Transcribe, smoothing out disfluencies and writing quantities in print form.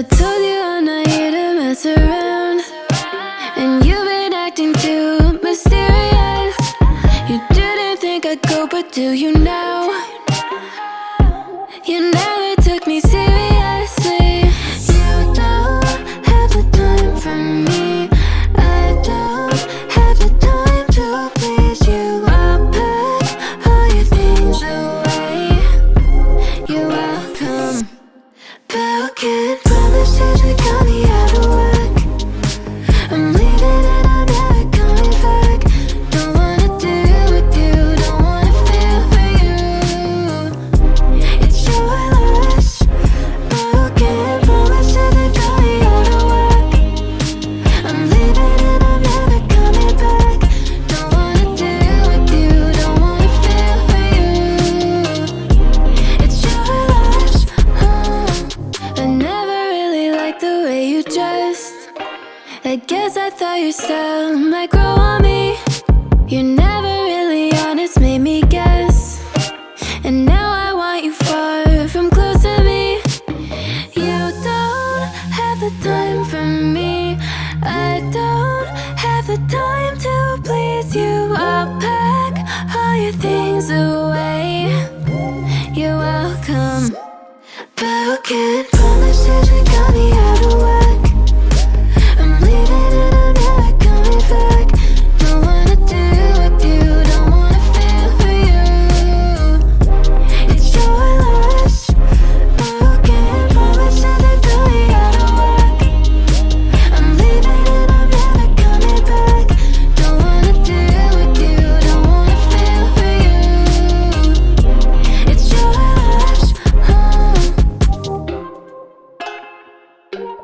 I told you I'm not here to mess around, and you've been acting too mysterious. You didn't think I'd go, but do you now? You never took me seriously. You don't have the time for me. I don't have the time to please you. I'll pack all your things away. You're welcome. Broken promises that got me out of work. I'm leaving and I'm never coming back. Don't wanna deal with you, don't wanna feel for you. It's your loss. Broken promises that got me out of work. I'm leaving and I'm never coming back. Don't wanna deal with you, don't wanna feel for you. It's your loss. I never really liked the way you dressed. I guess I thought your style might grow on me. You